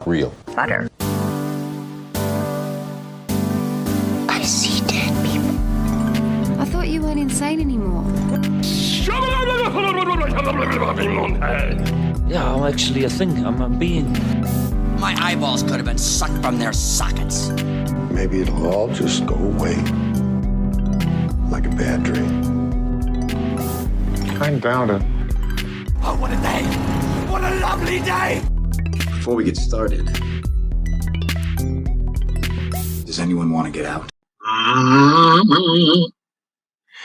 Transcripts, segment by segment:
Real Butter. I see dead people. I thought you weren't insane anymore. Yeah, I'm actually a thing. I'm a being. My eyeballs could have been sucked from their sockets. Maybe it'll all just go away. Like a bad dream. I'm down to... Oh, what a day! What a lovely day! Before we get started, does anyone want to get out?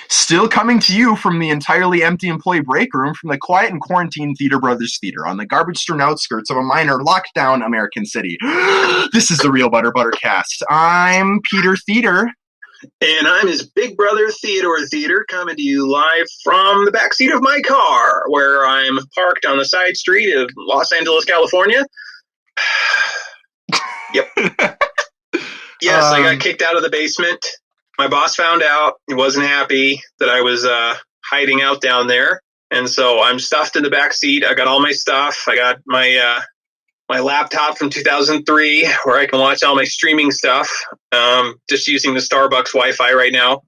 Still coming to you from the entirely empty employee break room from the quiet and quarantined Theodore Brothers Theater on the garbage-strewn outskirts of a minor lockdown American city. This is the Real Butter Buttercast. I'm Peter Theodore. And I'm his big brother, Theodore Theodore, coming to you live from the backseat of my car, where I'm parked on the side street of Los Angeles, California. Yep. Yes, I got kicked out of the basement. My boss found out. He wasn't happy that I was hiding out down there. And so I'm stuffed in the backseat. I got all my stuff. I got my my laptop from 2003 where I can watch all my streaming stuff, just using the Starbucks Wi-Fi right now.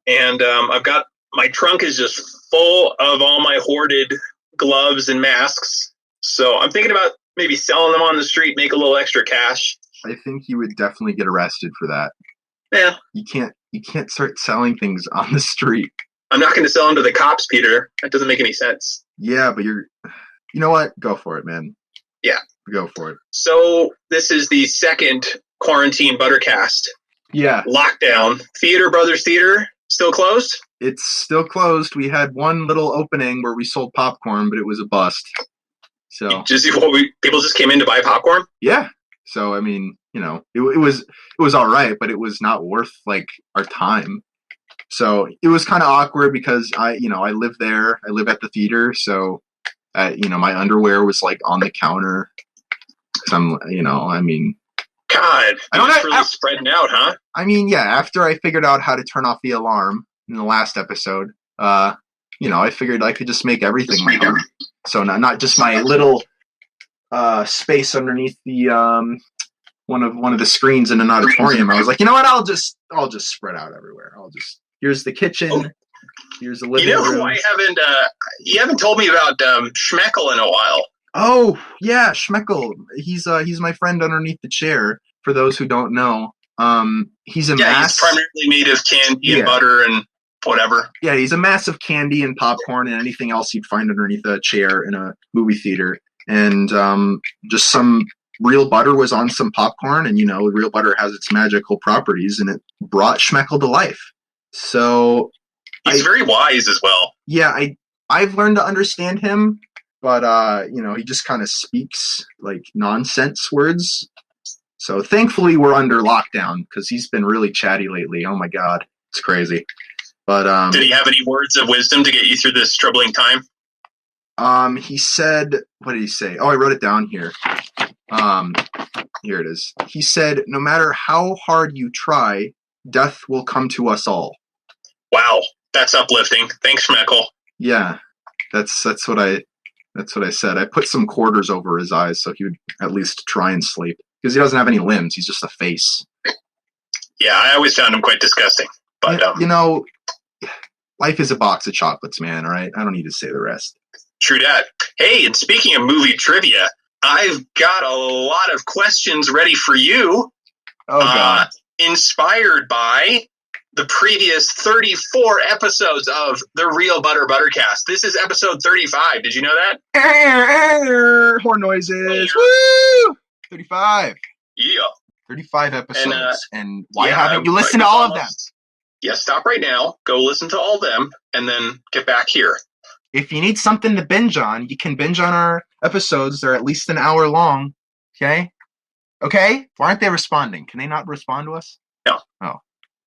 And I've got my trunk is just full of all my hoarded gloves and masks. So I'm thinking about maybe selling them on the street, make a little extra cash. I think you would definitely get arrested for that. Yeah. You can't start selling things on the street. I'm not going to sell them to the cops, Peter. That doesn't make any sense. Yeah, but you know what? Go for it, man. Yeah. Go for it. So this is the second quarantine Buttercast. Yeah. Lockdown. Theodore Brothers Theater still closed? It's still closed. We had one little opening where we sold popcorn, but it was a bust. So people just came in to buy popcorn? Yeah. So I mean, you know, it was all right, but it was not worth like our time. So it was kind of awkward because I live there. I live at the theater, so my underwear was like on the counter. God, really spreading out, huh? I mean, yeah. After I figured out how to turn off the alarm in the last episode, I figured I could just make everything my home. So not just my little space underneath the one of the screens in an auditorium. I was like, you know what? I'll just spread out everywhere. Here's the kitchen. Oh. Here's the living room. Who I haven't you haven't told me about Schmeckle in a while. Oh yeah, Schmeckle. He's my friend underneath the chair. For those who don't know, he's he's primarily made of candy and butter and whatever. Yeah, he's a mass of candy and popcorn and anything else you'd find underneath a chair in a movie theater. And just some real butter was on some popcorn, and real butter has its magical properties, and it brought Schmeckle to life. So he's very wise as well. Yeah, I've learned to understand him, but he just kind of speaks like nonsense words. So thankfully we're under lockdown because he's been really chatty lately. Oh my God, it's crazy. But did he have any words of wisdom to get you through this troubling time? He said, what did he say? Oh, I wrote it down here. Here it is. He said, no matter how hard you try, death will come to us all. Wow. That's uplifting. Thanks, Schmeckle. Yeah. That's what I said. I put some quarters over his eyes so he would at least try and sleep. Because he doesn't have any limbs. He's just a face. Yeah, I always found him quite disgusting. But life is a box of chocolates, man, all right? I don't need to say the rest. True that. Hey, and speaking of movie trivia, I've got a lot of questions ready for you. Oh, God. Inspired by the previous 34 episodes of the Real Butter Buttercast. This is episode 35. Did you know that? Horn noises. Woo! 35. Yeah. 35 episodes. And why haven't you listened to all of them? Yeah, stop right now. Go listen to all of them, and then get back here. If you need something to binge on, you can binge on our episodes. They're at least an hour long. Okay? Okay? Why aren't they responding? Can they not respond to us? No. Oh.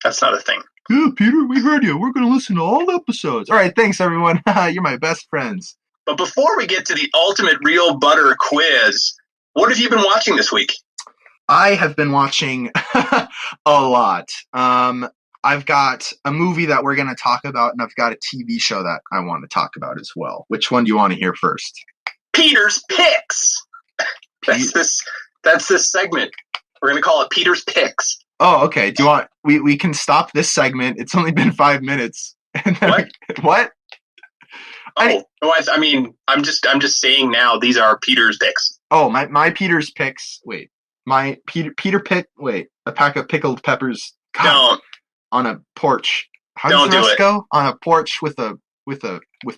That's not a thing. Yeah, Peter, we heard you. We're going to listen to all the episodes. All right, thanks, everyone. You're my best friends. But before we get to the ultimate Real Butter quiz, what have you been watching this week? I have been watching a lot. I've got a movie that we're going to talk about, and I've got a TV show that I want to talk about as well. Which one do you want to hear first? Peter's Picks. That's That's this segment. We're going to call it Peter's Picks. Oh, okay. Do you want? We can stop this segment. It's only been 5 minutes. And then what? Oh, I mean, I'm just saying now. These are Peter's picks. Oh, my Peter's picks. Wait, my Peter pick. Wait, a pack of pickled peppers. God, Don't on a porch. How Don't does the do rest it. go? On a porch with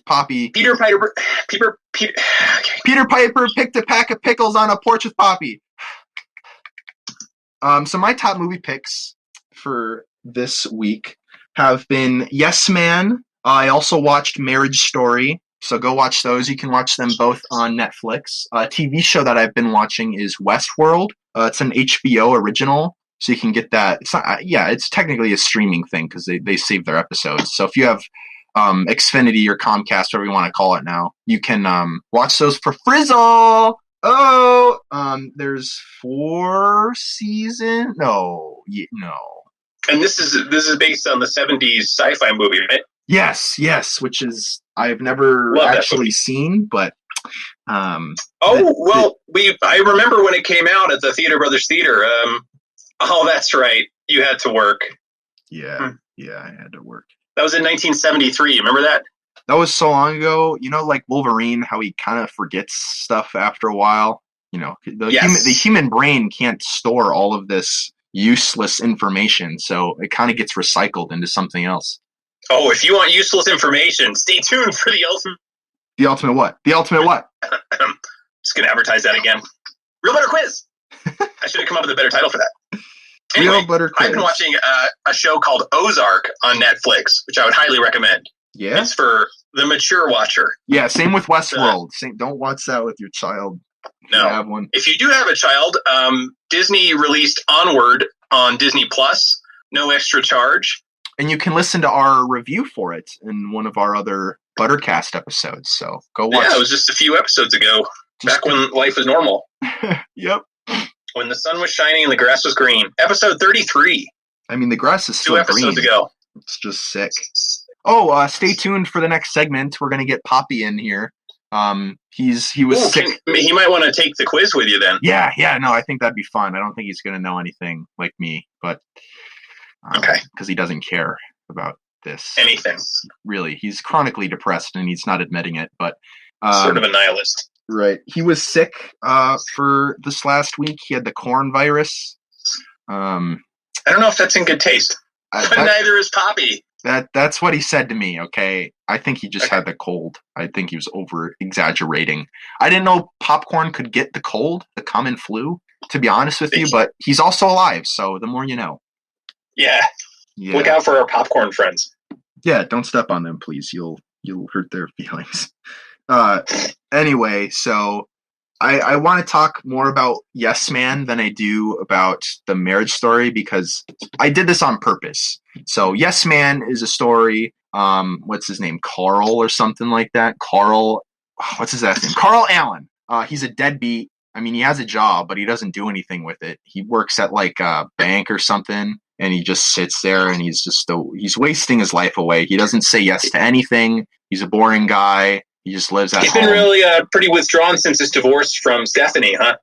Poppy. Peter Piper. Okay. Peter Piper picked a pack of pickles on a porch with Poppy. So my top movie picks for this week have been Yes Man. I also watched Marriage Story, so go watch those. You can watch them both on Netflix. A TV show that I've been watching is Westworld. It's an HBO original, so you can get that. It's not, it's technically a streaming thing because they save their episodes. So if you have Xfinity or Comcast, whatever you want to call it now, you can watch those for frizzle. Oh, there's 4 seasons. No. And this is based on the 70s sci-fi movie, right? Yes, which is I've never actually seen, but I remember when it came out at the Theodore Brothers Theater. Oh, that's right. You had to work. Yeah, I had to work. That was in 1973. Remember that? That was so long ago. You know, like Wolverine, how he kind of forgets stuff after a while. You know, the human brain can't store all of this useless information, so it kind of gets recycled into something else. Oh, if you want useless information, stay tuned for the ultimate. The ultimate what? The ultimate what? Just gonna advertise that again. Real Butter Quiz. I should have come up with a better title for that. Anyway, Real Butter Quiz. I've been watching a show called Ozark on Netflix, which I would highly recommend. Yeah, it's for the mature watcher. Yeah, same with Westworld. Don't watch that with your child. No, have one. If you do have a child, Disney released Onward on Disney Plus, no extra charge. And you can listen to our review for it in one of our other Buttercast episodes. So go watch. Yeah, it was just a few episodes ago, back when life was normal. Yep. When the sun was shining and the grass was green. Episode 33. I mean, the grass is still 2 episodes green. ago. It's just sick. Oh, stay tuned for the next segment. We're gonna get Poppy in here. He was sick. He might want to take the quiz with you then. Yeah. No, I think that'd be fun. I don't think he's gonna know anything like me, but okay, because he doesn't care about this anything. Really, he's chronically depressed and he's not admitting it. But sort of a nihilist. Right. He was sick for this last week. He had the corn virus. I don't know if that's in good taste. But neither is Poppy. That's what he said to me, okay? I think he just had the cold. I think he was over-exaggerating. I didn't know popcorn could get the cold, the common flu, to be honest with you, but he's also alive, so the more you know. Yeah. Look out for our popcorn friends. Yeah, don't step on them, please. You'll hurt their feelings. Anyway, so I want to talk more about Yes Man than I do about the Marriage Story because I did this on purpose. So Yes Man is a story, what's his name? Carl or something like that. What's his last name? Carl Allen. He's a deadbeat. I mean, he has a job, but he doesn't do anything with it. He works at like a bank or something, and he just sits there and he's wasting his life away. He doesn't say yes to anything. He's a boring guy. He just lives at home. He's been really pretty withdrawn since his divorce from Stephanie, huh?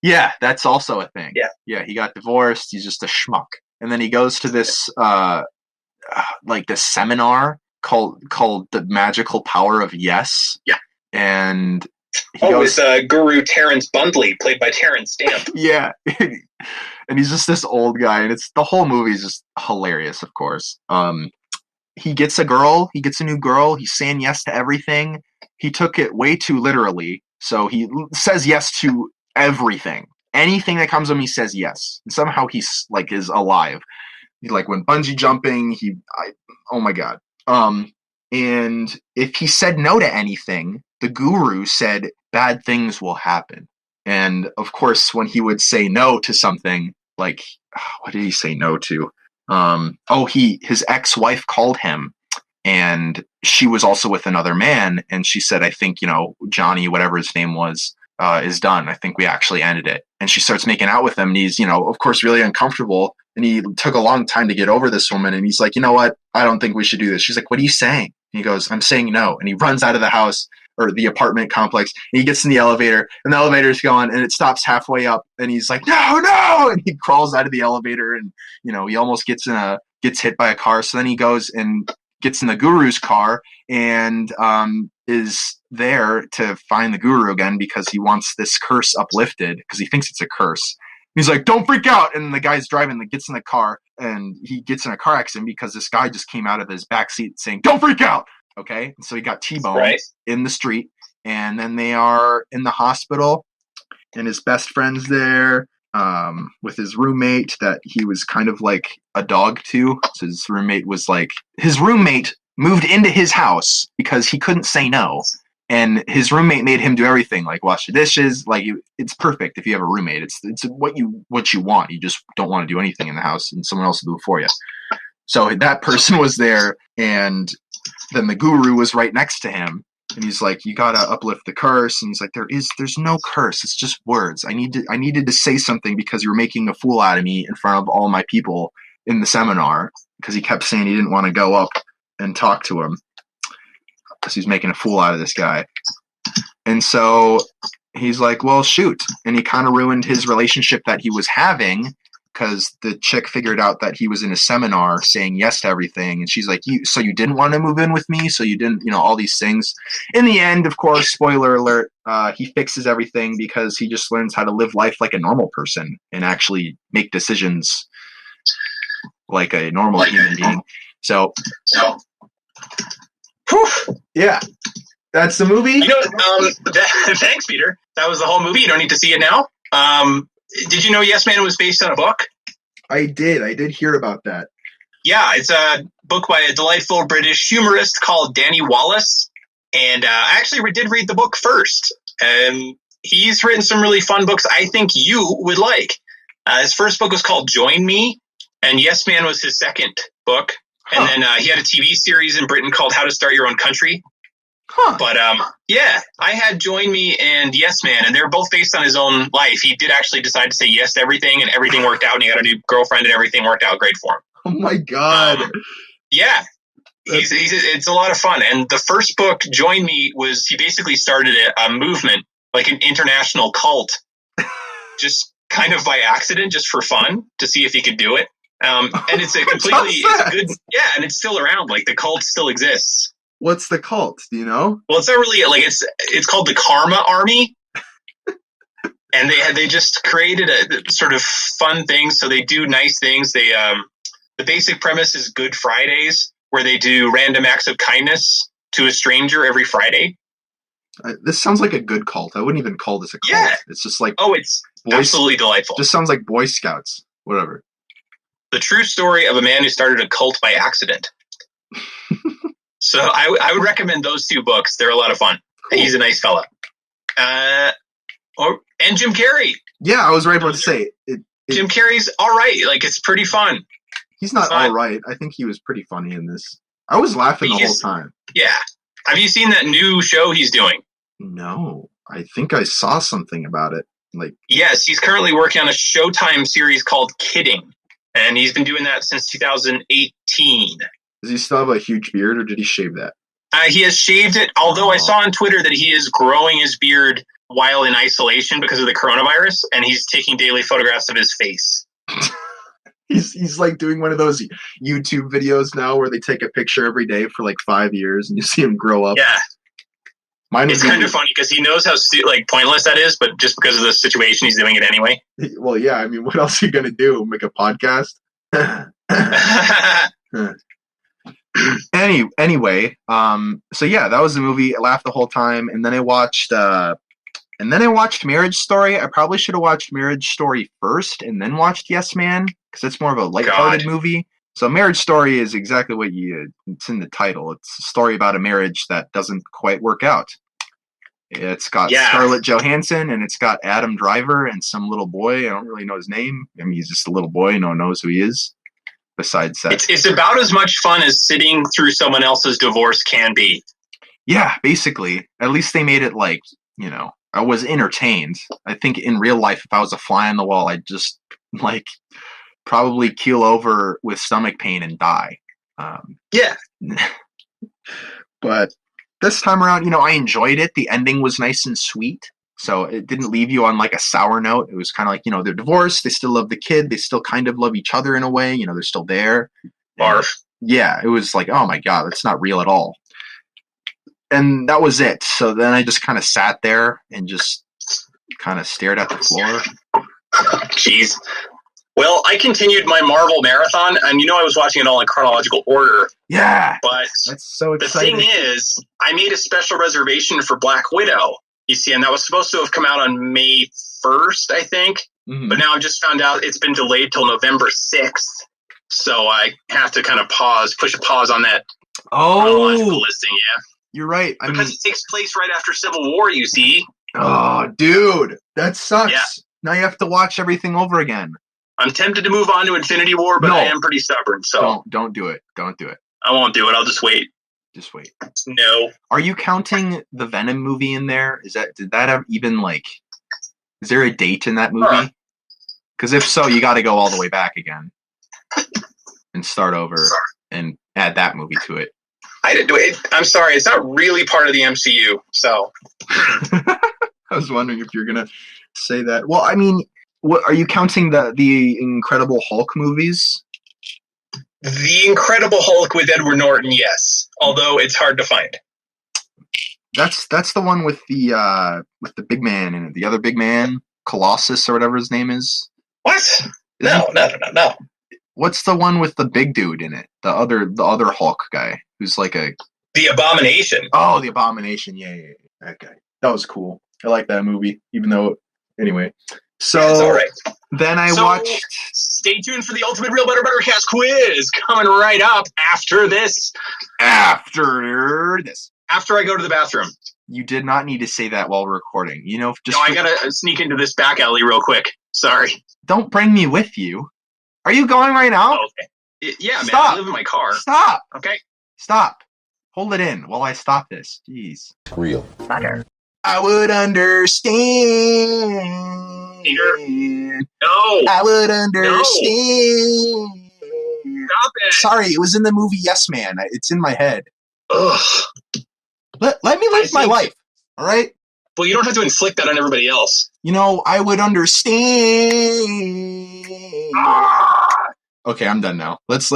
Yeah, that's also a thing. Yeah, he got divorced. He's just a schmuck. And then he goes to this this seminar called The Magical Power of Yes. Yeah. And it's Guru Terrence Bundley, played by Terrence Stamp. Yeah. And he's just this old guy, and the whole movie is just hilarious, of course. He gets a new girl, he's saying yes to everything. He took it way too literally, so he says yes to everything. Anything that comes to him, he says yes. And somehow he's like is alive. He like when bungee jumping, oh my god. And if he said no to anything, the guru said bad things will happen. And of course, when he would say no to something, like what did he say no to? His ex-wife called him, and she was also with another man, and she said, I think, Johnny, whatever his name was, is done. I think we actually ended it. And she starts making out with him, and he's, of course, really uncomfortable, and he took a long time to get over this woman, and he's like, you know what? I don't think we should do this. She's like, what are you saying? And he goes, I'm saying no. And he runs out of the house. or the apartment complex. And he gets in the elevator, and the elevator's going, and it stops halfway up, and he's like, no! And he crawls out of the elevator, and, he almost gets hit by a car. So then he goes and gets in the guru's car, and is there to find the guru again because he wants this curse uplifted because he thinks it's a curse. He's like, don't freak out. And the guy's driving, gets in the car, and he gets in a car accident because this guy just came out of his backseat saying, don't freak out. Okay. And so he got T-boned in the street, and then they are in the hospital, and his best friend's there, with his roommate that he was kind of like a dog to. So his roommate moved into his house because he couldn't say no. And his roommate made him do everything, like wash the dishes. Like, it's perfect if you have a roommate. It's what you want. You just don't want to do anything in the house, and someone else will do it for you. So that person was there, and then the guru was right next to him, and he's like, "You gotta uplift the curse." And he's like, "There's no curse. It's just words. I needed to say something because you were making a fool out of me in front of all my people in the seminar." Because he kept saying he didn't want to go up and talk to him. Because he's making a fool out of this guy. And so he's like, well, shoot. And he kind of ruined his relationship that he was having because the chick figured out that he was in a seminar saying yes to everything. And she's like, so you didn't want to move in with me? So you didn't, all these things. In the end, of course, spoiler alert, he fixes everything because he just learns how to live life like a normal person and actually make decisions like a normal human being. So yeah, that's the movie. Thanks, Peter. That was the whole movie. You don't need to see it now. Did you know Yes Man was based on a book? I did hear about that. Yeah, it's a book by a delightful British humorist called Danny Wallace. And I actually did read the book first. And he's written some really fun books I think you would like. His first book was called Join Me. And Yes Man was his second book. And then he had a TV series in Britain called How to Start Your Own Country. But yeah, I had Join Me and Yes Man, and they're both based on his own life. He did actually decide to say yes to everything, and everything worked out, and he got a new girlfriend, and everything worked out great for him. Oh my God. Yeah. It's a lot of fun. And the first book, Join Me, he basically started a movement, like an international cult, just kind of by accident, just for fun, to see if he could do it. And it's and it's still around. Like, the cult still exists. What's the cult? Do you know? Well, it's not really it's called the Karma Army, and they just created a sort of fun thing. So they do nice things. They the basic premise is Good Fridays, where they do random acts of kindness to a stranger every Friday. This sounds like a good cult. I wouldn't even call this a cult. Yeah. It's just like it's absolutely delightful. Just sounds like Boy Scouts. Whatever. The true story of a man who started a cult by accident. So I would recommend those two books. They're a lot of fun. Cool. He's a nice fella. And Jim Carrey. Yeah, I was right about to say it. Jim Carrey's all right. Like, it's pretty fun. He's not all right. I think he was pretty funny in this. I was laughing the whole time. Yeah. Have you seen that new show he's doing? No. I think I saw something about it. Yes, he's currently working on a Showtime series called Kidding. And he's been doing that since 2018. Does he still have a huge beard, or did he shave that? He has shaved it, although I saw on Twitter that he is growing his beard while in isolation because of the coronavirus, and he's taking daily photographs of his face. He's like doing one of those YouTube videos now where they take a picture every day for like 5 years, and you see him grow up. Yeah. It's kind of funny because he knows how pointless that is, but just because of the situation, he's doing it anyway. Well, yeah. I mean, what else are you going to do? Make a podcast? Anyway, so yeah, that was the movie. I laughed the whole time, and then I watched Marriage Story. I probably should have watched Marriage Story first, and then watched Yes Man, because it's more of a lighthearted movie. So Marriage Story is exactly what it's in the title. It's a story about a marriage that doesn't quite work out. It's got Scarlett Johansson, and it's got Adam Driver and some little boy. I don't really know his name. I mean, he's just a little boy. No one knows who he is. Besides that, it's about as much fun as sitting through someone else's divorce can be. Yeah, basically. At least they made it I was entertained. I think in real life, if I was a fly on the wall, I'd just probably keel over with stomach pain and die. Yeah. But this time around, I enjoyed it. The ending was nice and sweet. So it didn't leave you on like a sour note. It was kind of like, they're divorced. They still love the kid. They still kind of love each other in a way. They're still there. Barf. Yeah, it was like, oh my God, that's not real at all. And that was it. So then I just kind of sat there and just kind of stared at the floor. Jeez. Well, I continued my Marvel marathon, and I was watching it all in chronological order. Yeah. But that's so exciting. The thing is, I made a special reservation for Black Widow, you see, and that was supposed to have come out on May 1st, I think. Mm-hmm. But now I've just found out it's been delayed till November 6th. So I have to kind of push a pause on that chronological listing, yeah. You're right. Because it takes place right after Civil War, you see. Oh, dude. That sucks. Yeah. Now you have to watch everything over again. I'm tempted to move on to Infinity War, but I am pretty stubborn, so... Don't do it. Don't do it. I won't do it. I'll just wait. Just wait. No. Are you counting the Venom movie in there? Did that have even, is there a date in that movie? Because if so, you got to go all the way back again. And start over and add that movie to it. I didn't do it. I'm sorry. It's not really part of the MCU, so... I was wondering if you're going to say that. Well, what are you counting the Incredible Hulk movies? The Incredible Hulk with Edward Norton, yes. Although it's hard to find. That's the one with the big man in it. The other big man, Colossus or whatever his name is. What? No. What's the one with the big dude in it? The other Hulk guy who's like The Abomination. Oh, The Abomination. Yeah. That guy. That was cool. I like that movie, even though anyway. So all right. Then I watched. Stay tuned for the Ultimate Real Butter Buttercast quiz coming right up after this. After I go to the bathroom. You did not need to say that while recording. I gotta sneak into this back alley real quick. Sorry. Don't bring me with you. Are you going right now? Okay. Yeah, Stop. man. I live in my car. Stop. Okay. Stop. Hold it in while I stop this. Jeez. Real butter. I would understand. No. I would understand. No. Stop it. Sorry, it was in the movie Yes Man. It's in my head. Ugh. Let me live my life. All right? Well, you don't have to inflict that on everybody else. I would understand. Okay, I'm done now. Let's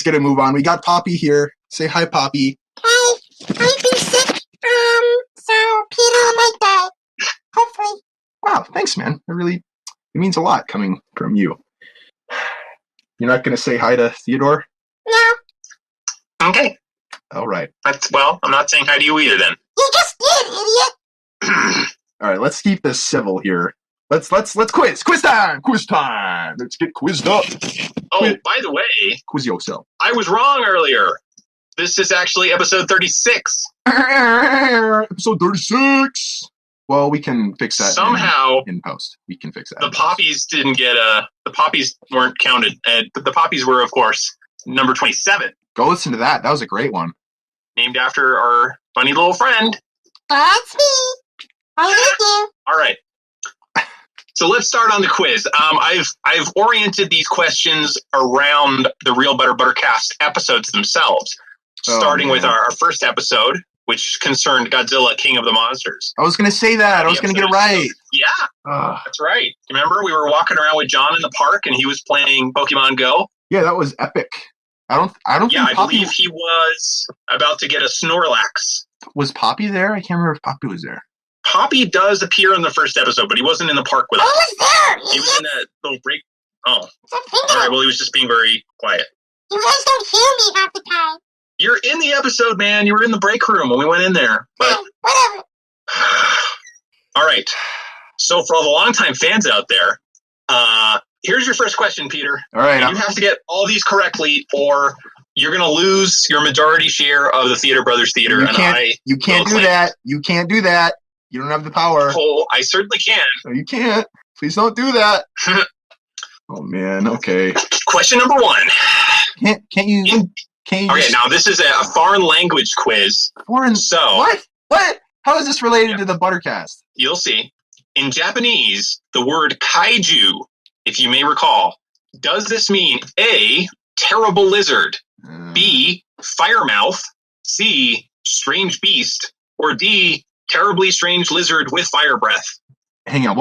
get a move on. We got Poppy here. Say hi, Poppy. Hi. I've been sick. So Peter might die. Hopefully. Wow, thanks, man. It means a lot coming from you. You're not going to say hi to Theodore? No. Okay. All right. I'm not saying hi to you either then. You just did, idiot. All right, let's keep this civil here. Let's quiz. Quiz time. Let's get quizzed up. Oh, by the way, quiz yourself. I was wrong earlier. This is actually episode 36. Episode 36. Well, we can fix that somehow in post. We can fix that. The poppies didn't get the poppies weren't counted. The poppies were, of course, number 27. Go listen to that. That was a great one. Named after our funny little friend. That's me. I like you. All right. So let's start on the quiz. I've oriented these questions around the Real Butter Buttercast episodes themselves, starting with our first episode, which concerned Godzilla, King of the Monsters. I was going to say that. I was going to get it right. Yeah, that's right. Remember, we were walking around with John in the park, and he was playing Pokemon Go. Yeah, that was epic. I don't. Yeah, I believe he was about to get a Snorlax. Was Poppy there? I can't remember if Poppy was there. Poppy does appear in the first episode, but he wasn't in the park with us. I was there. He was in that little break. Oh. All right, well, he was just being very quiet. You guys don't hear me half the time. You're in the episode, man. You were in the break room when we went in there. But whatever. All right. So for all the longtime fans out there, here's your first question, Peter. All right. You have to get all these correctly, or you're going to lose your majority share of the Theater Brothers Theater. You can't do that. You can't do that. You don't have the power. Oh, I certainly can. No, you can't. Please don't do that. Oh, man. Okay. Question number 1. Can't you? Okay, now this is a foreign language quiz. What? How is this related to the Buttercast? You'll see. In Japanese, the word kaiju, if you may recall, does this mean A, terrible lizard, B, firemouth, C, strange beast, or D, terribly strange lizard with fire breath? Hang on,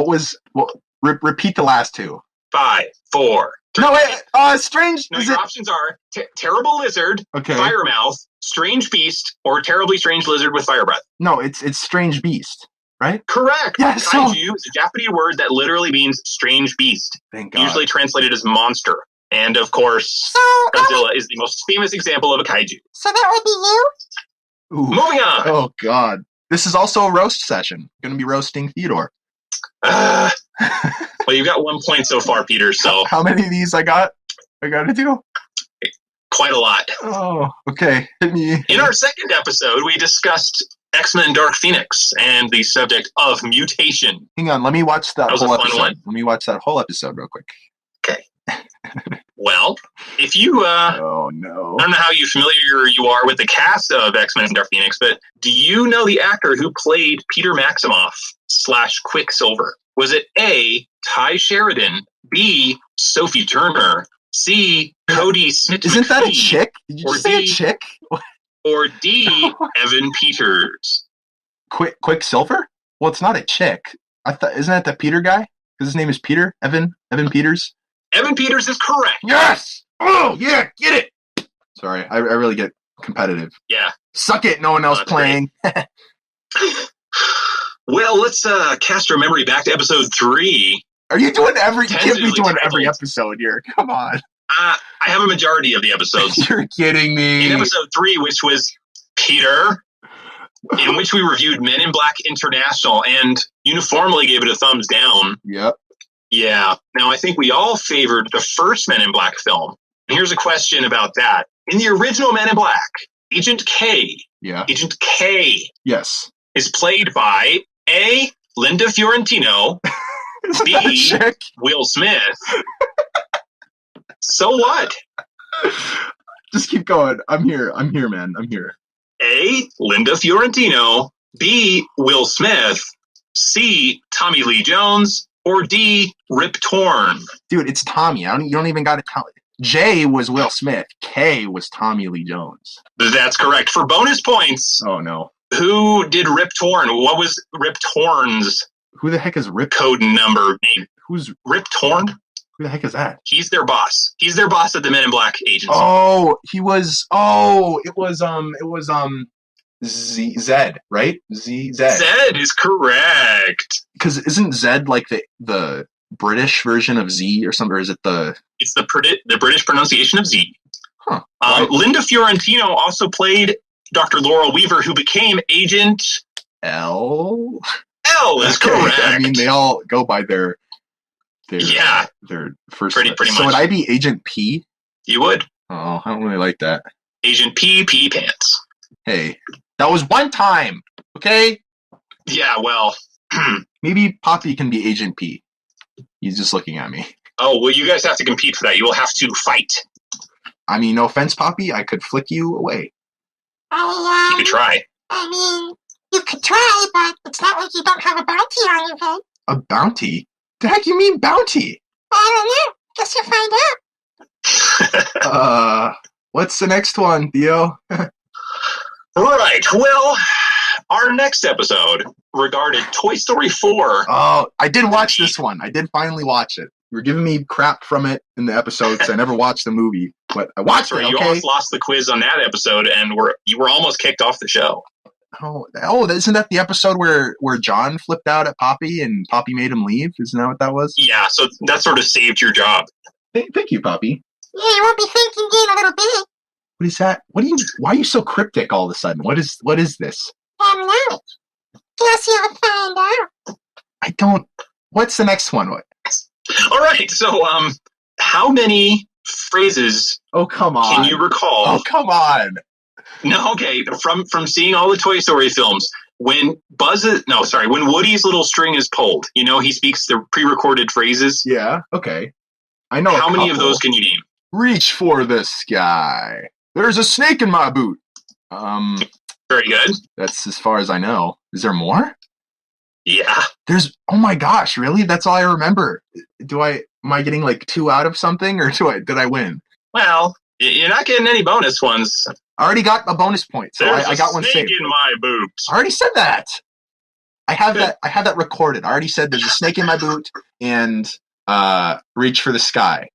repeat the last two. 5, 4, 3. No, wait, strange. No, your options are terrible lizard, Okay. fire mouth, strange beast, or terribly strange lizard with fire breath. No, it's strange beast, right? Correct. Yes. Kaiju is a Japanese word that literally means strange beast, Thank God. usually translated as monster. And of course, So Godzilla is the most famous example of a kaiju. So that would be you? Ooh. Moving on. Oh God, this is also a roast session. Going to be roasting Theodore. Well, you've got 1 point so far, Peter, so How many of these I got to do? quite a lot. Oh, okay. Hit me. In our second episode, we discussed X-Men Dark Phoenix and the subject of mutation. Hang on, let me watch that was a whole fun episode. one. Let me watch that whole episode real quick. Okay. Well, if you, Oh no. I don't know how familiar you are with the cast of X-Men Dark Phoenix, but do you know the actor who played Peter Maximoff / Quicksilver? Was it A, Ty Sheridan, B, Sophie Turner, C, Cody Smith? Isn't that a chick? Did you Or just say a D- chick? Or D, Evan Peters? Quicksilver? Well, it's not a chick. I thought, isn't that the Peter guy? Because his name is Peter. Evan Peters. Evan Peters is correct. Yes. Oh yeah, get it. Sorry, I really get competitive. Yeah. Suck it. No one else That's playing. Well, let's cast our memory back to episode 3. Are you doing every? You can't be Tentatively doing every titled. episode here. Come on. I have a majority of the episodes. You're kidding me. In episode 3, which was Peter, in which we reviewed Men in Black International and uniformly gave it a thumbs down. Yep. Yeah. Now, I think we all favored the first Men in Black film. And here's a question about that. In the original Men in Black, Agent K Yeah. Yes. is played by A, Linda Fiorentino, Isn't B, that a chick? Will Smith. So what? Just keep going. I'm here, man. I'm here. A, Linda Fiorentino, B, Will Smith, C, Tommy Lee Jones, or D, Rip Torn? Dude, it's Tommy. You don't even got to count. J was Will Smith. K was Tommy Lee Jones. That's correct. For bonus points, Oh no. who did Rip Torn? What was Rip Torn's Who the heck is Rip? code number name? Who's Rip Torn? who the heck is that? He's their boss. He's their boss at the Men in Black agency. Oh, he was. Oh, it was. Zed, right? Zed. Zed is correct. Because isn't Zed like the British version of Z or something? Or is it the? It's the British pronunciation of Z. Huh. Linda Fiorentino also played Dr. Laurel Weaver, who became Agent L. L. Is Okay, correct. I mean, they all go by their Yeah. their first. Pretty So much. would I be Agent P? You would. Oh, I don't really like that. Agent P Pants. Hey, that was one time. Okay, Yeah, well. maybe Poppy can be Agent P. He's just looking at me. Oh, well, you guys have to compete for that. You will have to fight. I mean, no offense, Poppy. I could flick you away. You could try. I mean, you could try, but it's not like you don't have a bounty on your head. A bounty? The heck you mean bounty? I don't know. Guess you'll find out. What's the next one, Theo? Right. Well, our next episode regarded Toy Story 4. Oh, I did watch this one. I did finally watch it. You were giving me crap from it in the episodes. I never watched the movie, but I watched it. You Okay. almost lost the quiz on that episode, and you were almost kicked off the show. Oh, isn't that the episode where John flipped out at Poppy and Poppy made him leave? Isn't that what that was? Yeah, so that sort of saved your job. Thank you, Poppy. Yeah, you won't be thinking in a little bit. What is that? Why are you so cryptic all of a sudden? What is this? I don't know. Guess you'll find out. I don't. What's the next one? What? All right, so how many phrases Oh, come on. can you recall? Oh, come on. No, okay, from seeing all the Toy Story films, when Woody's little string is pulled, he speaks the pre-recorded phrases. Yeah, okay. I know. How a many of couple. those can you name? Reach for the sky. There's a snake in my boot. Very good. That's as far as I know. Is there more? Yeah. Oh my gosh, really? That's all I remember. Am I getting like 2 out of something, or did I win? Well, You're not getting any bonus ones. I already got a bonus point, so I got one snake saved. in my boot. I already said that. I have that recorded. I already said there's a snake in my boot and reach for the sky.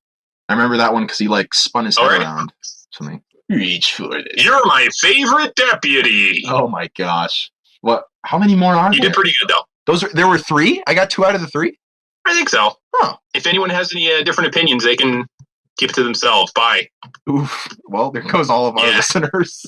I remember that one because he like spun his head around. Something. Reach for this. You're my favorite deputy. Oh my gosh! What? How many more are there? You did pretty good though. There were 3. I got 2 out of the 3. I think so. Huh. If anyone has any different opinions, they can keep it to themselves. Bye. Oof. Well, there goes all of our listeners.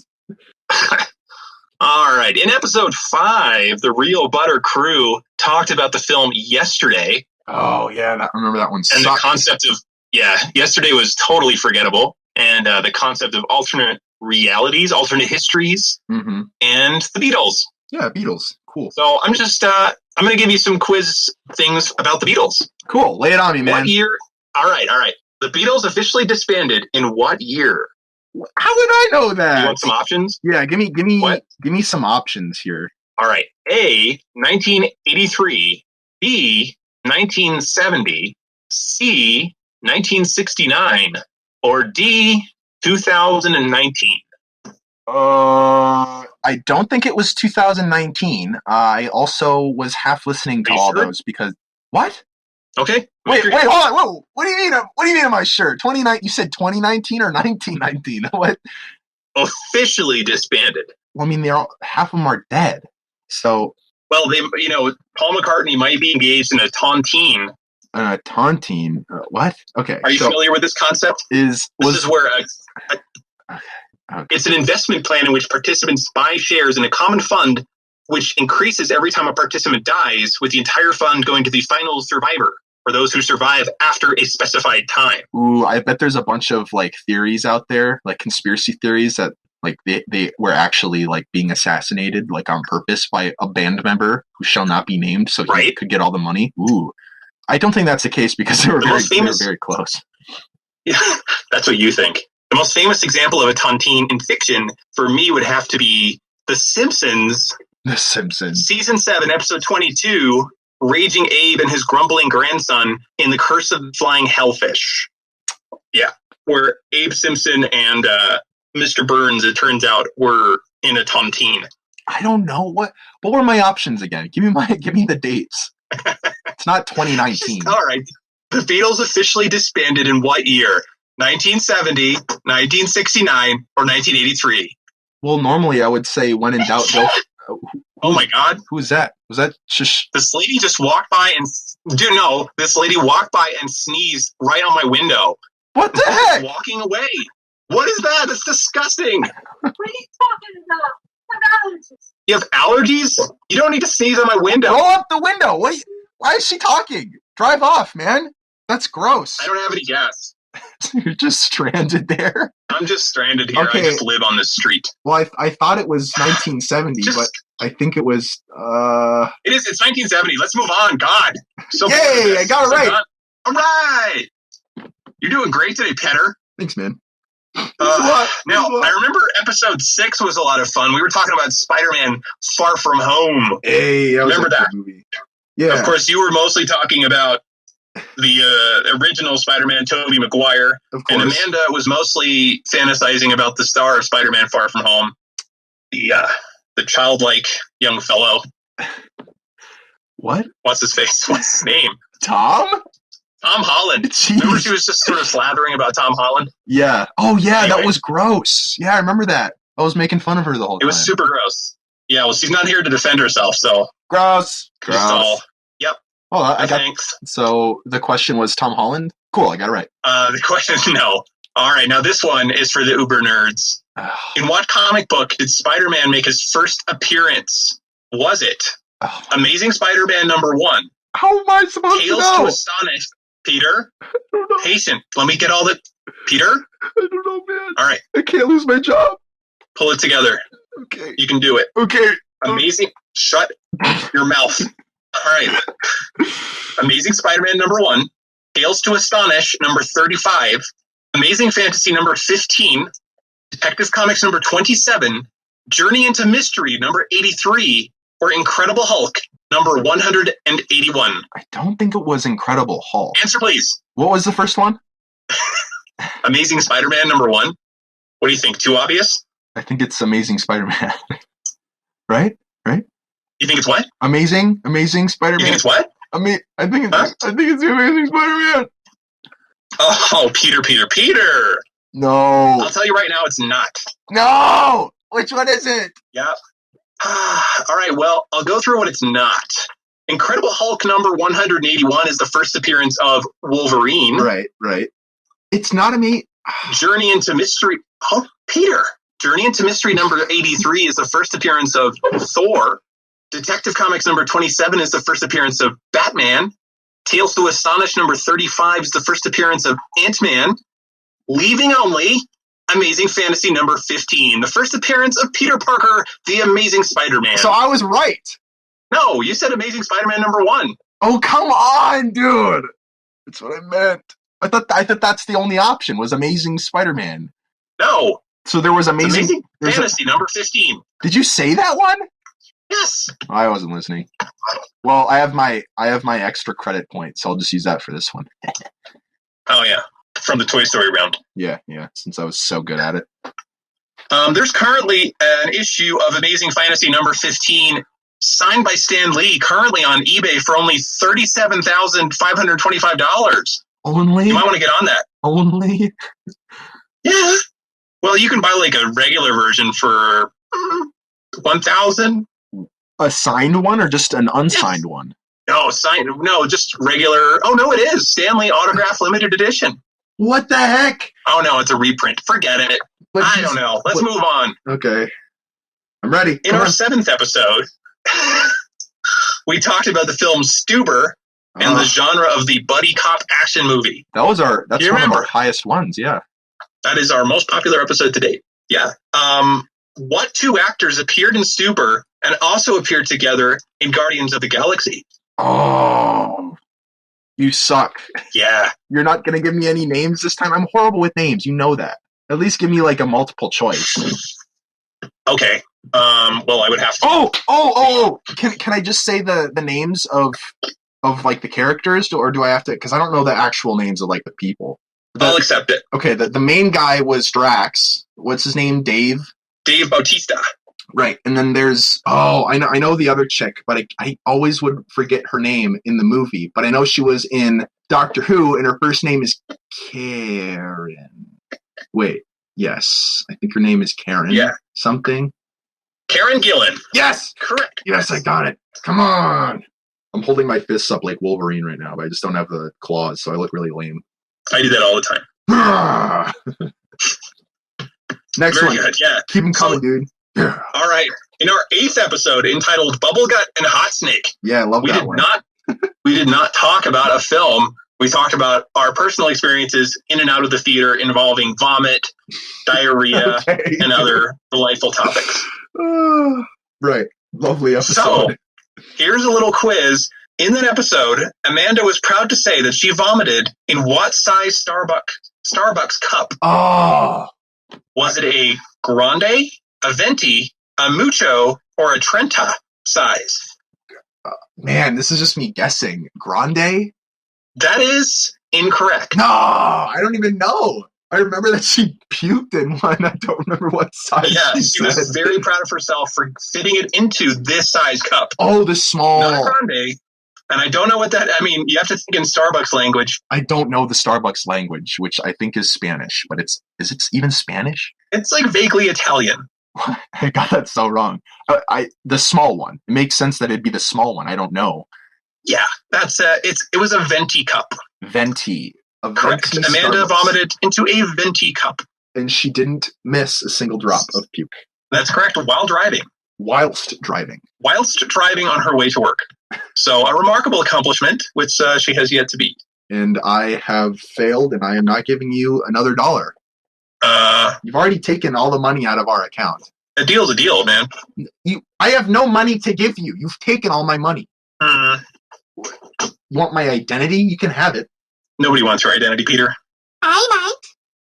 All right. In episode 5, the Real Butter crew talked about the film Yesterday. Oh, yeah. I remember that one. And the concept of, Yesterday was totally forgettable. And the concept of alternate realities, alternate histories, and the Beatles. Yeah, Beatles. Cool. So I'm just, I'm going to give you some quiz things about the Beatles. Cool. Lay it on me, man. What year? All right. The Beatles officially disbanded in what year? How would I know that? You want some options? Yeah, give me some options here. All right. A, 1983. B, 1970. C, 1969. Or D, 2019. I don't think it was 2019. I also was half listening to all those because what? Okay. Wait, hold on. Whoa. What do you mean? What do you mean on my shirt? 29? You said 2019 or 1919? What? Officially disbanded. Well, I mean, half of them are dead. So. Well, Paul McCartney might be engaged in a tontine. Tontine? What? Okay. Are you familiar with this concept? This is where it's an investment plan in which participants buy shares in a common fund, which increases every time a participant dies, with the entire fund going to the final survivor, or those who survive after a specified time. Ooh, I bet there's a bunch of like theories out there, like conspiracy theories that like they were actually like being assassinated like on purpose by a band member who shall not be named, so he could get all the money. Ooh, I don't think that's the case because they were very close. Yeah, that's what you think. The most famous example of a tontine in fiction for me would have to be The Simpsons. The Simpsons. Season 7, episode 22, Raging Abe and his grumbling grandson in The Curse of the Flying Hellfish. Yeah, where Abe Simpson and Mr. Burns, it turns out, were in a tontine. I don't know. What were my options again? Give me the dates. It's not 2019. All right. The Beatles officially disbanded in what year? 1970, 1969, or 1983? Well, normally I would say when in doubt, don't. Oh my God! Who was that? Was that This lady just walked by and this lady walked by and sneezed right on my window. What the heck? Walking away. What is that? That's disgusting. What are you talking about? I have allergies. You have allergies? You don't need to sneeze on my window. Go up the window. Why is she talking? Drive off, man. That's gross. I don't have any gas. You're just stranded there. I'm just stranded here. Okay. I just live on this street. Well, I thought it was 1970, but I think it was. It is. It's 1970. Let's move on. God. So yay! I got it right. All right. You're doing great today, Petter. Thanks, man. Now, I remember episode 6 was a lot of fun. We were talking about Spider-Man Far From Home. Hey, remember that movie? Yeah. Of course, you were mostly talking about the original Spider-Man, Tobey Maguire. Of course. And Amanda was mostly fantasizing about the star of Spider-Man Far From Home, the childlike young fellow. What? What's his face? What's his name? Tom Holland. Jeez. Remember she was just sort of slathering about Tom Holland? Yeah. Oh, yeah, anyway. That was gross. Yeah, I remember that. I was making fun of her the whole time. It was super gross. Yeah, well, she's not here to defend herself, so. Gross. Yep. Oh, thanks. So the question was Tom Holland? Cool, I got it right. The question, no. All right, now this one is for the uber nerds. In what comic book did Spider-Man make his first appearance? Was it Amazing Spider-Man #1? How am I supposed to know? Tales to Astonish. Peter? Patient. Let me get all the... Peter? I don't know, man. All right. I can't lose my job. Pull it together. Okay. You can do it. Okay. Amazing. Shut your mouth. All right. Amazing Spider-Man #1. Tales to Astonish #35. Amazing Fantasy #15. Detective Comics #27. Journey into Mystery #83. Or Incredible Hulk #181. I don't think it was Incredible Hulk. Answer, please. What was the first one? Amazing Spider-Man #1. What do you think? Too obvious? I think it's Amazing Spider-Man. Right? You think it's what? Amazing Spider-Man. You think it's what? I think it's the Amazing Spider-Man. Oh, Peter. No. I'll tell you right now, it's not. No! Which one is it? Yep. All right, well, I'll go through what it's not. Incredible Hulk number 181 is the first appearance of Wolverine. Right. It's not a me. Journey into Mystery... Oh, Peter. Journey into Mystery number 83 is the first appearance of Thor. Detective Comics number 27 is the first appearance of Batman. Tales to Astonish number 35 is the first appearance of Ant-Man. Leaving only Amazing Fantasy number 15, the first appearance of Peter Parker, the Amazing Spider-Man. So I was right. No, you said Amazing Spider-Man number 1. Oh, come on, dude. That's what I meant. I thought that's the only option, was Amazing Spider-Man. No. So there was Amazing Fantasy number 15. Did you say that one? Yes. I wasn't listening. Well, I have my extra credit point, so I'll just use that for this one. Oh, yeah. From the Toy Story round. Yeah, since I was so good at it. There's currently an issue of Amazing Fantasy number 15 signed by Stan Lee currently on eBay for only $37,525. Only? You might want to get on that. Only? Yeah. Well, you can buy like a regular version for $1,000. A signed one or just an unsigned one? No, signed. No, just regular. Oh, no, it is. Stanley Autograph Limited Edition. What the heck? Oh, no, it's a reprint. Forget it. I don't know. Let's move on. Okay. I'm ready. In our 7th episode, we talked about the film Stuber and the genre of the buddy cop action movie. That's one of our highest ones, yeah. That is our most popular episode to date. Yeah. What two actors appeared in Stuber and also appeared together in Guardians of the Galaxy? Oh, you suck. Yeah. You're not going to give me any names this time? I'm horrible with names. You know that. At least give me like a multiple choice. Okay. Well, I would have to. Oh! Can I just say the names of like the characters, or do I have to? Because I don't know the actual names of like the people. I'll accept it. Okay. The main guy was Drax. What's his name? Dave Bautista. Right, and then there's I know the other chick, but I always would forget her name in the movie. But I know she was in Doctor Who, and her first name is Karen. Wait, yes, I think her name is Karen. Yeah, something. Karen Gillan. Yes, correct. Yes, I got it. Come on. I'm holding my fists up like Wolverine right now, but I just don't have the claws, so I look really lame. I do that all the time. Next Very one. Good, yeah. Keep them coming, dude. Yeah. All right. In our 8th episode entitled Bubblegut and Hot Snake. Yeah, I love that one. We did not talk about a film. We talked about our personal experiences in and out of the theater involving vomit, diarrhea, and other delightful topics. Right. Lovely episode. So, here's a little quiz. In that episode, Amanda was proud to say that she vomited in what size Starbucks cup? Oh. Was it a grande, a venti, a mucho, or a trenta size? Man, this is just me guessing. Grande? That is incorrect. No, I don't even know. I remember that she puked in one. I don't remember what size. Yeah, she was very proud of herself for fitting it into this size cup. Oh, the small. Not a grande. And I don't know what that... I mean, you have to think in Starbucks language. I don't know the Starbucks language, which I think is Spanish. But is it even Spanish? It's like vaguely Italian. I got that so wrong. The small one. It makes sense that it'd be the small one. I don't know. Yeah, that's it was a venti cup. Venti. Correct. Venti Amanda Starbucks. vomited into a venti cup. And she didn't miss a single drop of puke. That's correct. Whilst driving on her way to work. So a remarkable accomplishment, which she has yet to beat. And I have failed, and I am not giving you another $1. You've already taken all the money out of our account. A deal's a deal, man. I have no money to give you. You've taken all my money. You want my identity? You can have it. Nobody wants your identity, Peter. I might.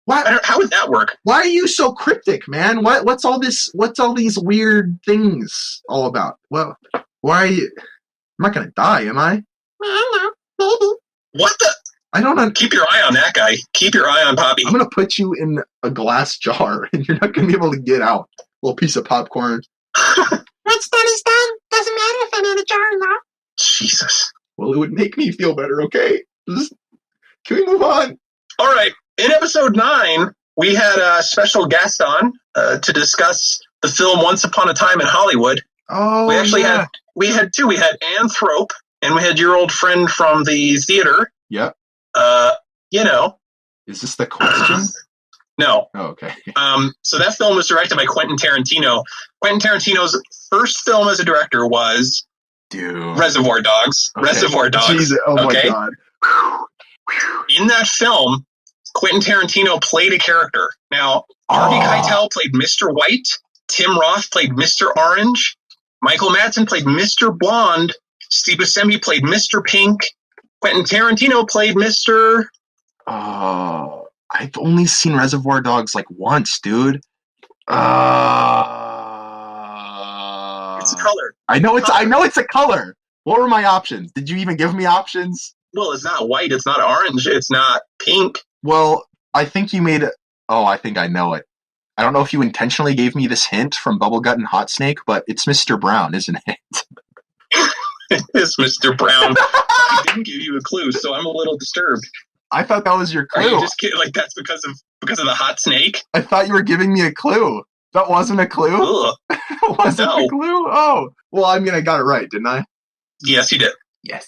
What? How would that work? Why are you so cryptic, man? What's all this? What's all these weird things all about? Well, why are you? I'm not gonna die, am I? I don't know. Maybe. What the? I don't know. Keep your eye on that guy. Keep your eye on Poppy. I'm gonna put you in a glass jar, and you're not gonna be able to get out. Little piece of popcorn. What's done is done. Doesn't matter if I'm in a jar or not. Jesus. Well, it would make me feel better, okay? Can we move on? All right. In episode 9, we had a special guest on to discuss the film Once Upon a Time in Hollywood. Oh, we actually had two. We had Anthrope, and we had your old friend from the theater. Yep. Is this the question? No. Oh, okay. So that film was directed by Quentin Tarantino. Quentin Tarantino's first film as a director was Reservoir Dogs. Okay. Reservoir Dogs. Jesus. Oh, my God. In that film, Quentin Tarantino played a character. Now, Harvey Keitel played Mr. White. Tim Roth played Mr. Orange. Michael Madsen played Mr. Blonde. Steve Buscemi played Mr. Pink. Quentin Tarantino played Mr. I've only seen Reservoir Dogs like once, dude. It's a color. I know it's a color. What were my options? Did you even give me options? Well, it's not white. It's not orange. It's not pink. Well, I think you made it. Oh, I think I know it. I don't know if you intentionally gave me this hint from Bubblegut and Hot Snake, but it's Mr. Brown, isn't it? It's Mr. Brown. I didn't give you a clue, so I'm a little disturbed. I thought that was your clue. Are you just kidding? Like that's because of the hot snake? I thought you were giving me a clue. That wasn't a clue? It wasn't a clue? Oh. Well, I mean, I got it right, didn't I? Yes, you did. Yes.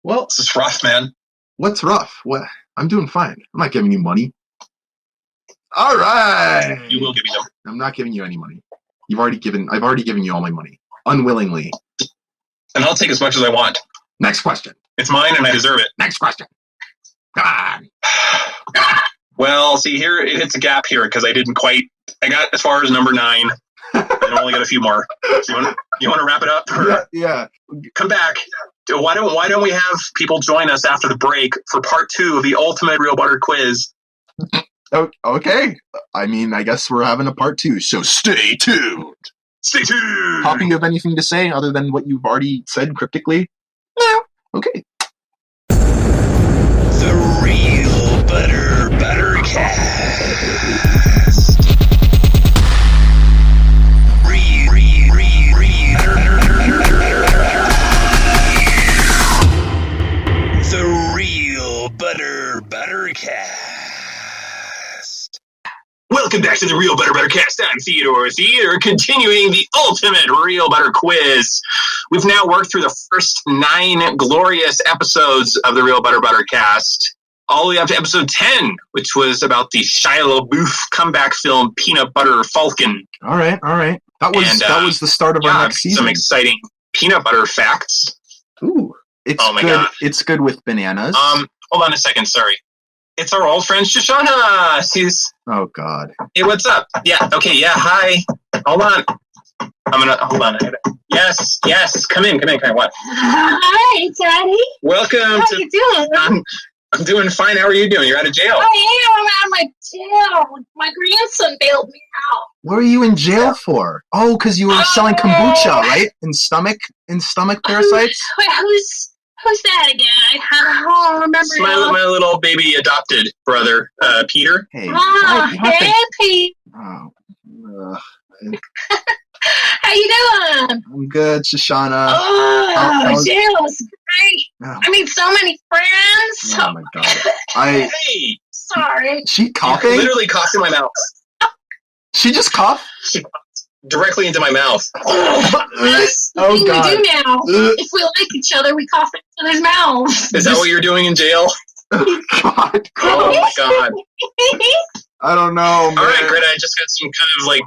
Well, this is rough, man. What's rough? What? I'm doing fine. I'm not giving you money. All right. You will give me them. I'm not giving you any money. I've already given you all my money. Unwillingly. And I'll take as much as I want. Next question. It's mine and I deserve it. Next question. Come on. Well, see, here it hits a gap here because I got as far as number 9. I only got a few more. So you want to wrap it up? Yeah. Come back. Why don't we have people join us after the break for part 2 of the ultimate Real Butter quiz? Okay. I mean, I guess we're having a part 2, so stay tuned. Stay tuned. Poppy, you have anything to say other than what you've already said cryptically? No. Okay. The Real Butter Buttercast. The Real Butter Buttercast. Welcome back to the Real Butter Buttercast. I'm Theodore, continuing the ultimate Real Butter quiz. We've now worked through the first 9 glorious episodes of the Real Butter Buttercast, all the way up to episode 10, which was about the Shia LaBeouf comeback film Peanut Butter Falcon. All right. That was the start of our next season. Some exciting peanut butter facts. Ooh, it's oh my good. God. It's good with bananas. Hold on a second. Sorry. It's our old friend Shoshanna. Oh God. Hey, what's up? Yeah. Okay. Yeah. Hi. Hold on. Hold on. Yes. Come in. What? Hi, Daddy. Welcome. How you doing? I'm doing fine. How are you doing? You're out of jail. I am. I'm out of my jail. My grandson bailed me out. What were you in jail for? Oh, because you were selling kombucha, right? In stomach parasites. Wait, who's that again? I don't remember. It's my little baby adopted brother, Peter. Hey. Hey, Pete. Oh. How you doing? I'm good, Shoshanna. Jail is great. Oh. I made so many friends. Oh my God. Hey. Sorry. She coughing? Literally coughed in my mouth. She just coughed? She coughed directly into my mouth. That's the thing we do now. If we like each other, we cough in each other's mouths. Is that what you're doing in jail? God. Oh my God. I don't know, man. All right, Greta, I just got some kind of like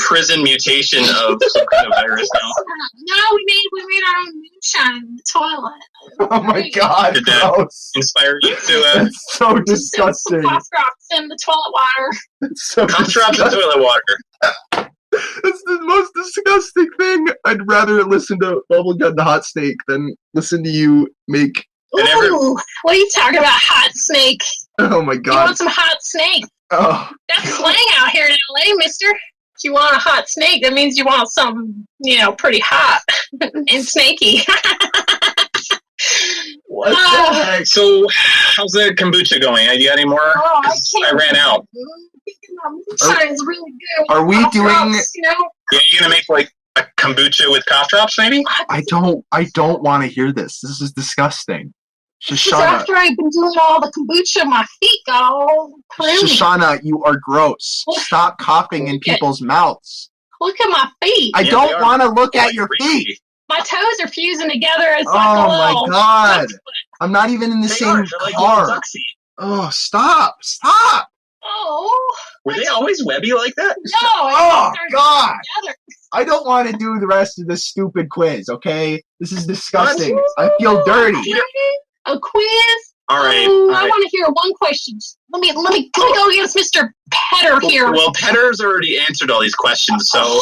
prison mutation of some kind of virus now. No, we made our own moonshine in the toilet. Oh my God, did that gross. Inspire you to It's so disgusting. Cough drops in the toilet water. It's so cough drops in toilet water. It's the most disgusting thing. I'd rather listen to Bubblegut and Hot Snake than listen to you make. Ooh, what are you talking about, hot snake? Oh my God. You want some hot snake? Oh. That's slang out here in LA, mister. If you want a hot snake, that means you want something, pretty hot and snaky. What the heck? So, how's the kombucha going? You got any more? Oh, 'Cause I ran out. It's really good. Are we Cough doing? drops, you know? Yeah, you gonna make like a kombucha with cough drops, maybe? I don't want to hear this. This is disgusting. Because Shoshana, after I've been doing all the kombucha, my feet got all pruny. Shoshana, you are gross. Stop coughing in people's mouths. Look at my feet. I Yeah, they don't are. want to look at Like, your really. feet. My toes are fusing together. It's like Oh a my little God. duck's foot. I'm not even in the They same are. They're like little car. duck feet. Oh, stop! Oh. Were they always webby like that? No. Oh, they're God. together. I don't want to do the rest of this stupid quiz, okay? This is disgusting. I feel dirty. A quiz? All right. Oh, all I right. want to hear one question. Let me go against Mr. Petter here. Well, Petter's already answered all these questions, so...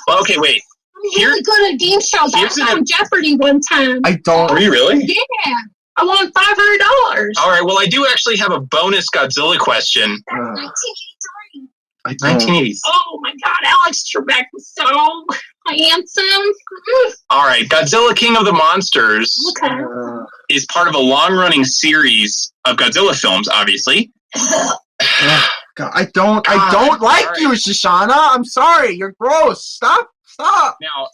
Well, okay, wait. I'm really good at game shows. I here's was on Jeopardy one time. I don't. Are you really? Yeah. I won $500. All right, well, I do actually have a bonus Godzilla question. 1983. I don't. 1980s. Oh my God, Alex Trebek was so handsome. All right, Godzilla King of the Monsters Okay. is part of a long-running series of Godzilla films, obviously. God, I don't like All you, right. Shoshana. I'm sorry. You're gross. Stop. Now,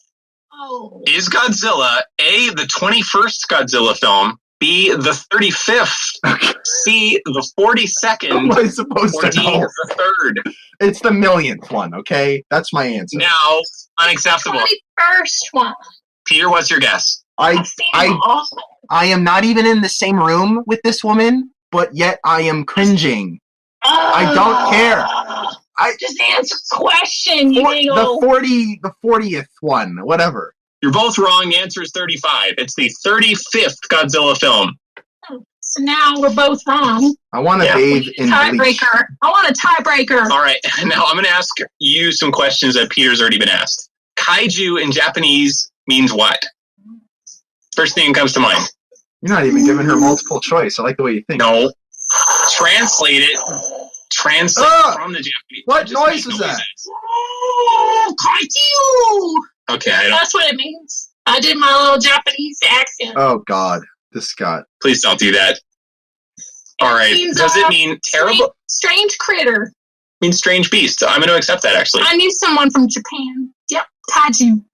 Oh. is Godzilla A, the 21st Godzilla film, B, the 35th, C, the How 42nd, am I supposed or to D, know? the 3rd? It's the millionth one, okay? That's my answer. Now, unacceptable. 21st one. Peter, what's your guess? I I am not even in the same room with this woman, but yet I am cringing. I don't care. Just answer the question, you The little. 40th one, whatever. You're both wrong. The answer is 35. It's the 35th Godzilla film. So now we're both wrong. I want to Yeah. bathe in bleach. Tiebreaker. I want a tiebreaker. All right, now I'm going to ask you some questions that Peter's already been asked. Kaiju in Japanese means what? First thing that comes to mind. You're not even giving her multiple choice. I like the way you think. No. Translate it. Translate from the Japanese. What Just noise make was that? noises. Oh, kaiju. Okay, I don't. That's what it means. I did my little Japanese accent. Oh, God. This got... Please don't do that. All right. means, Does it mean terrible? Strange critter. It means strange beast. I'm going to accept that, actually. I knew someone from Japan. Yep, kaiju.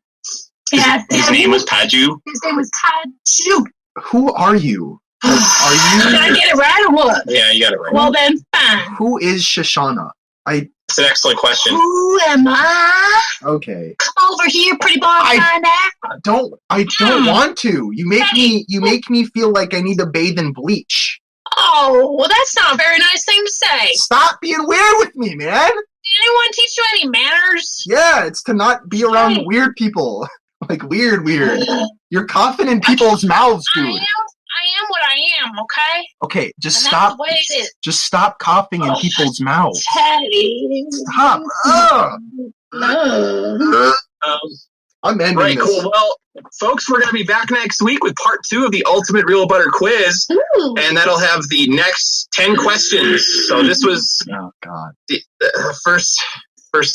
Yeah, His name was Paju. His name was kaiju. Who are you? Like, Did are I you... get it right or what? Yeah, you got it right. Well then, fine. Who is Shoshana? It's an excellent question. Who am I? Okay. Come over here, pretty boy. Find out. I don't want to. You make me feel like I need to bathe in bleach. Oh, well, that's not a very nice thing to say. Stop being weird with me, man. Did anyone teach you any manners? Yeah, it's to not be around weird people. Like weird. You're coughing in people's mouths, I dude. am what I am, okay? Okay, just And stop. that's the way it is. Just stop coughing in people's mouths. Teddy. Stop. Ugh. No. I'm ending Right, this. cool. Well, folks, we're going to be back next week with part 2 of the Ultimate Real Butter Quiz, Ooh. and that'll have the next 10 questions. So this was Oh God. the first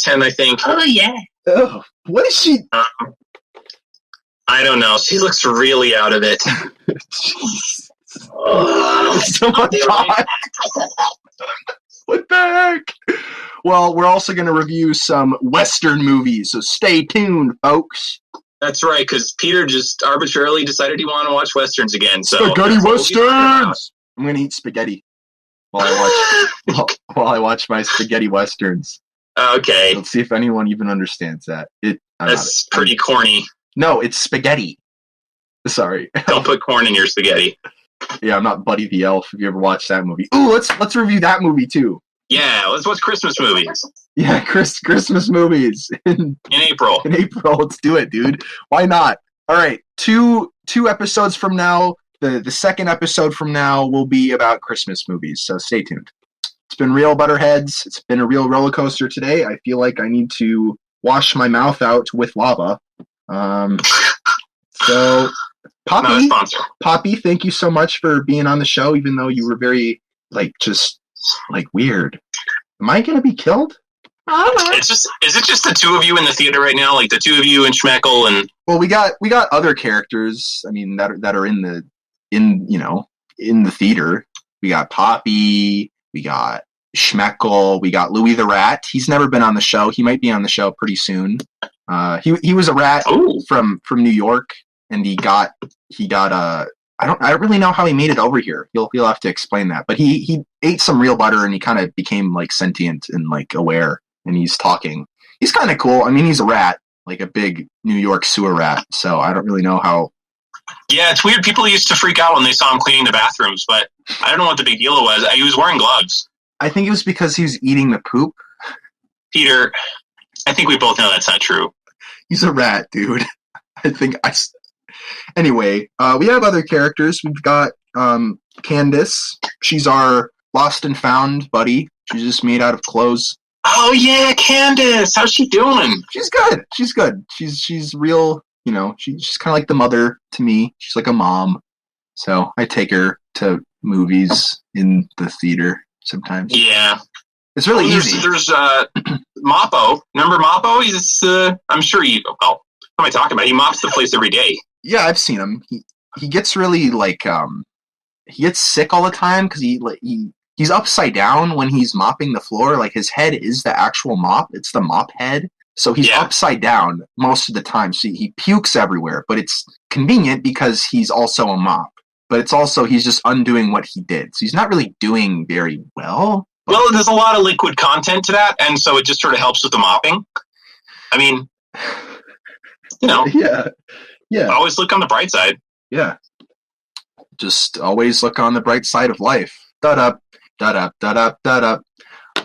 10, I think. Oh, yeah. Ugh. What is she? I don't know. She looks really out of it. Jeez. So much talk. What the heck? Well, we're also going to review some Western movies, so stay tuned, folks. That's right, because Peter just arbitrarily decided he wanted to watch Westerns again. So Spaghetti that's what we'll be talking about. Westerns! I'm going to eat spaghetti while I watch my spaghetti Westerns. Okay, Let's see if anyone even understands that. that's pretty corny. No, it's spaghetti. Sorry. Don't put corn in your spaghetti. Yeah, I'm not Buddy the Elf. Have you ever watched that movie? Ooh, let's review that movie too. Yeah, let's watch Christmas movies Yeah, Christmas movies in in April. April. Let's do it, dude. Why not? All right, two episodes from now, the second episode from now will be about Christmas movies. So stay tuned. It's been real Butterheads. It's been a real roller coaster today. I feel like I need to wash my mouth out with lava. So, Not a Poppy, sponsor. Poppy, thank you so much for being on the show, even though you were very, just weird. Am I going to be killed? Is it just the two of you in the theater right now? Like the two of you and Schmeckle and Well, we got other characters, I mean, that are in the in the theater. We got Poppy, we got Schmeckle, we got Louis the Rat. He's never been on the show. He might be on the show pretty soon. He was a rat from New York, and he got I don't really know how he made it over here. He'll have to explain that. But he ate some real butter, and he kind of became like sentient and like aware, and he's talking. He's kind of cool. I mean, he's a rat, like a big New York sewer rat. So I don't really know how. Yeah, it's weird. People used to freak out when they saw him cleaning the bathrooms, but I don't know what the big deal was. He was wearing gloves. I think it was because he was eating the poop. Peter, I think we both know that's not true. He's a rat, dude. Anyway, we have other characters. We've got Candace. She's our lost and found buddy. She's just made out of clothes. Oh yeah, Candace. How's she doing? She's good. She's real. She's kind of like the mother to me. She's like a mom. So I take her to movies in the theater sometimes. Yeah. It's really easy. There's Moppo. Remember Moppo? He's I'm sure what am I talking about? He mops the place every day. Yeah, I've seen him. He gets really like he gets sick all the time because he's upside down when he's mopping the floor. Like his head is the actual mop. It's the mop head. So he's upside down most of the time. So he pukes everywhere, but it's convenient because he's also a mop. But it's also he's just undoing what he did. So he's not really doing very well. Well, there's a lot of liquid content to that, and so it just sort of helps with the mopping. I mean, Yeah. Always look on the bright side. Yeah. Just always look on the bright side of life. Da-da, da-da, da-da, da-da.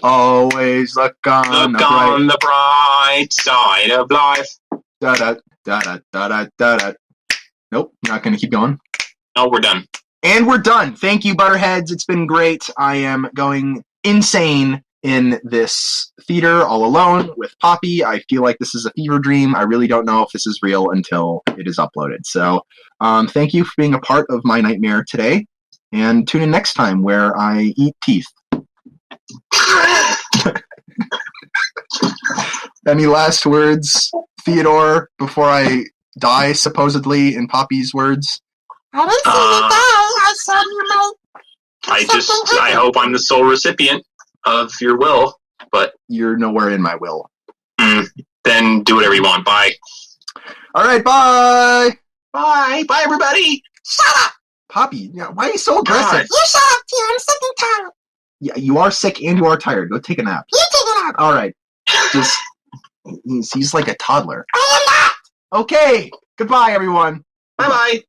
Always look on the bright side of life. Da-da, da-da, da-da, da-da. Nope, not going to keep going. No, we're done. And we're done. Thank you, Butterheads. It's been great. I am going insane in this theater all alone with Poppy. I feel like this is a fever dream. I really don't know if this is real until it is uploaded. So thank you for being a part of my nightmare today. And tune in next time where I eat teeth. Any last words, Theodore, before I die, supposedly, in Poppy's words? I didn't say you die. I said you might. I hope I'm the sole recipient of your will, but you're nowhere in my will. Then do whatever you want. Bye. All right, bye. Bye, everybody. Shut up. Poppy, why are you so aggressive? You shut up, too. I'm sick and tired. Yeah, you are sick and you are tired. Go take a nap. You take a nap. All right. Just he's like a toddler. I am not. Okay. Goodbye, everyone. Bye-bye.